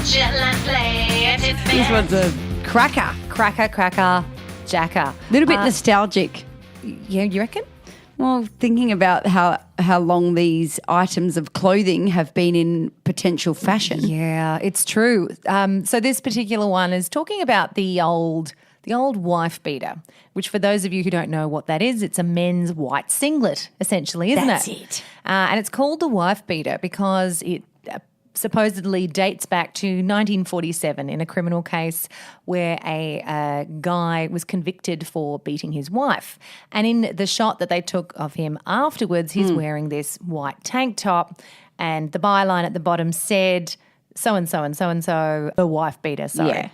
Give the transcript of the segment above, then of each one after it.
Let's play TitBits. This one's a cracker. Cracker, jacker. A little bit nostalgic. Yeah, you reckon? Well, thinking about how long these items of clothing have been in potential fashion. Yeah, it's true. So this particular one is talking about the old wife beater, which for those of you who don't know what that is, it's a men's white singlet, essentially, isn't That's it? it. And it's called the wife beater because it supposedly dates back to 1947 in a criminal case where a guy was convicted for beating his wife. And in the shot that they took of him afterwards, he's wearing this white tank top, and the byline at the bottom said, so-and-so and so-and-so, the wife beater, sorry. Yeah.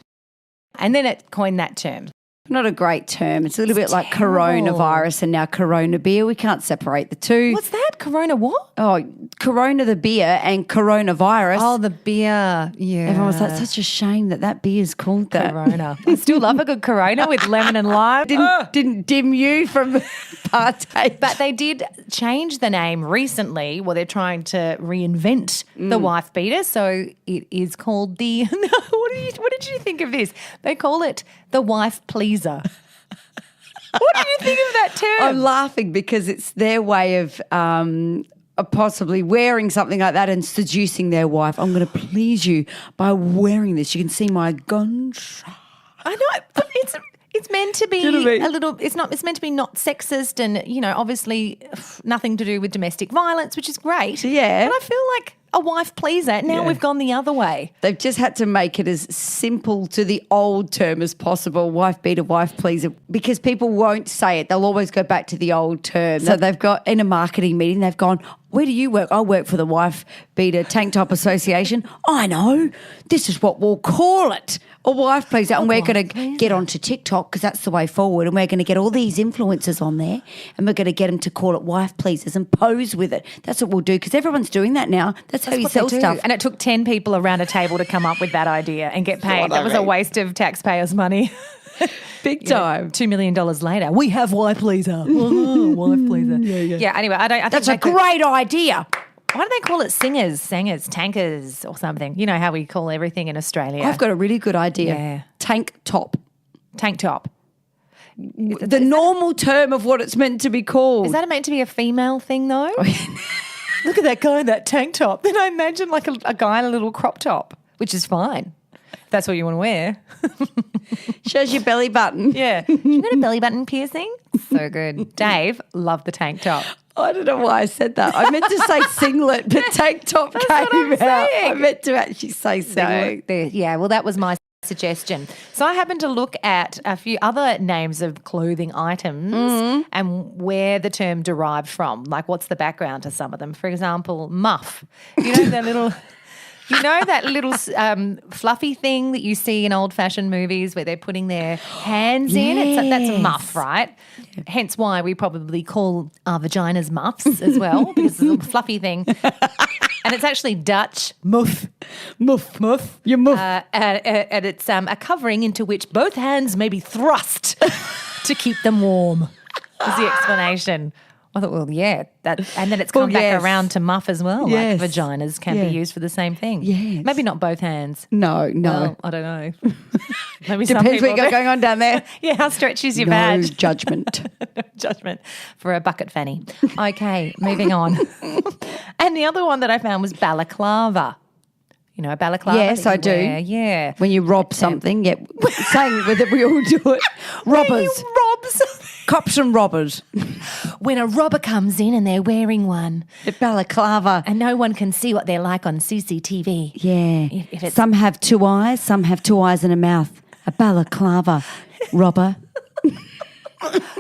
And then it coined that term. Not a great term. It's a little bit like coronavirus and now Corona beer. We can't separate the two. What's that? Corona what? Oh, Corona the beer and coronavirus. Oh, the beer. Yeah. Everyone was like, such a shame that beer's called that. Corona. I still love a good Corona with lemon and lime. Didn't dim you from partake. But they did change the name recently. Well, they're trying to reinvent the wife beater. So it is called the what did you think of this? They call it the wife pleaser. What do you think of that term? I'm laughing because it's their way of possibly wearing something like that and seducing their wife. I'm going to please you by wearing this. You can see my gunshot. I know, but it's meant to be a little. It's meant to be not sexist, and obviously nothing to do with domestic violence, which is great. Yeah, but I feel like a wife pleaser. Now we've gone the other way. They've just had to make it as simple to the old term as possible, wife beater, wife pleaser, because people won't say it. They'll always go back to the old term. So they've got, in a marketing meeting, they've gone, where do you work? I work for the Wife Beater Tank Top Association. I know. This is what we'll call it, a wife pleaser. And we're going to get onto TikTok because that's the way forward. And we're going to get all these influencers on there and we're going to get them to call it wife pleasers and pose with it. That's what we'll do because everyone's doing that now. That's how you what sell they do. stuff. And it took 10 people around a table to come up with that idea and get paid. That was a waste of taxpayers' money. Big time. $2 million later, we have wife pleaser. Wife pleaser. Yeah, anyway, I think That's a great idea. Why do they call it singers, tankers or something? You know how we call everything in Australia. I've got a really good idea. Yeah. Tank top. Tank top. The normal term of what it's meant to be called. Is that meant to be a female thing though? Look at that guy in that tank top. Then I imagine like a guy in a little crop top, which is fine. If that's what you want to wear. Shows your belly button. Yeah. You got a belly button piercing? So good. Dave loved the tank top. I don't know why I said that. I meant to say singlet, but tank top came what I'm out. saying. I meant to actually say singlet. Yeah, well, that was my suggestion. So I happened to look at a few other names of clothing items and where the term derived from. Like, what's the background to some of them? For example, muff. You know that little... You know that little fluffy thing that you see in old-fashioned movies where they're putting their hands in? That's a muff, right? Yeah. Hence why we probably call our vaginas muffs as well, because it's a little fluffy thing. And it's actually Dutch, muff. Muff. Your muff. And it's a covering into which both hands may be thrust to keep them warm, is the explanation. I thought, well, yeah, and then it's come back around to muff as well. Yes. Like vaginas can be used for the same thing. Yes. Maybe not both hands. No. Well, I don't know. Maybe Depends what you got going on down there. Yeah, how stretchy is your No badge? judgment. No judgment for a bucket fanny. Okay, moving on. And the other one that I found was balaclava. You know, a balaclava. Yes, I do. Wear. Yeah. When you rob something, saying that we all do it. Robbers. When you rob something. Cops and robbers. When a robber comes in and they're wearing one. A balaclava. And no one can see what they're like on CCTV. Yeah. If it's... Some have two eyes, some have two eyes and a mouth. A balaclava robber.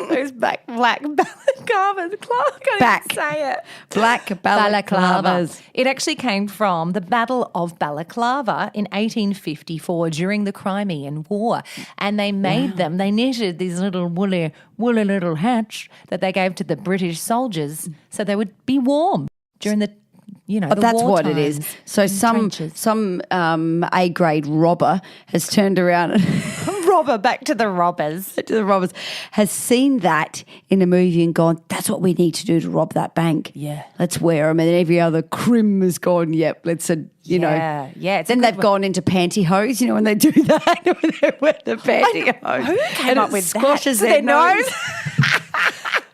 Those black balaclavas. Clark, I can't even say it. Black balaclavas. It actually came from the Battle of Balaclava in 1854 during the Crimean War. And they made them, they knitted these little woolly little hats that they gave to the British soldiers so they would be warm during the the that's war what it times is. So some A-grade robber has turned around and robber, back to the robbers. To the robbers, has seen that in a movie and gone, that's what we need to do to rob that bank. Yeah. Let's wear them. And then every other crim has gone, yep, let's, you know. Yeah. It's a Then good they've gone into pantyhose, you know, when they do that, when they wear the pantyhose. Who came and up it with squashes that? their nose.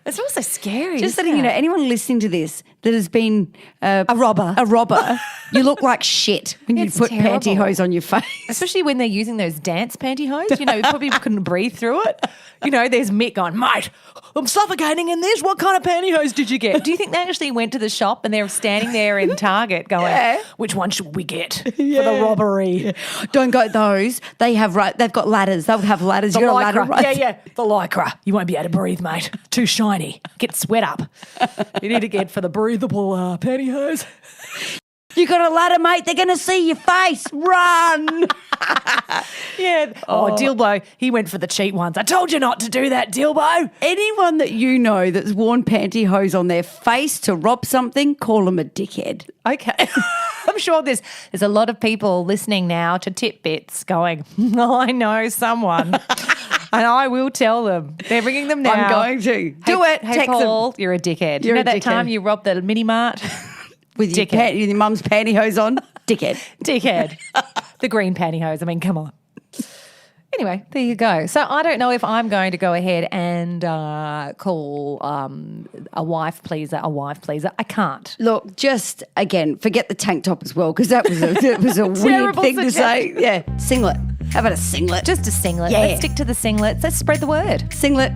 It's also scary. Just isn't letting you know, it? anyone listening to this that has been A robber. you look like shit when you It's put terrible. pantyhose on your face. Especially when they're using those dance pantyhose. You know, probably couldn't breathe through it. You know, there's Mick going, mate, I'm suffocating in this. What kind of pantyhose did you get? Do you think they actually went to the shop and they're standing there in Target going, which one should we get for the robbery? Don't go those. They've got ladders. They'll have ladders. The You got a lycra. ladder, right? Yeah. The lycra. You won't be able to breathe, mate. Too shiny. Get sweat up. You need to get for the breathable pantyhose. You got a ladder, mate. They're going to see your face. Run. Yeah. Oh, Dilbo, he went for the cheap ones. I told you not to do that, Dilbo. Anyone that you know that's worn pantyhose on their face to rob something, call them a dickhead. Okay. I'm sure there's a lot of people listening now to TitBits going, I know someone. And I will tell them. They're ringing them now. I'm going to. Do it. Hey, Text Paul, them. you're a dickhead. You're you know a that dickhead. time you robbed the mini mart? With your mum's pantyhose on. Dickhead. Dickhead. The green pantyhose. I mean, come on. Anyway, there you go. So I don't know if I'm going to go ahead and call a wife pleaser a wife pleaser. I can't. Look, just, again, forget the tank top as well, because that was a weird Terrible thing to say. suggestion. Yeah. Singlet. How about a singlet? Just a singlet. Yeah. Let's stick to the singlets. Let's spread the word. Singlet.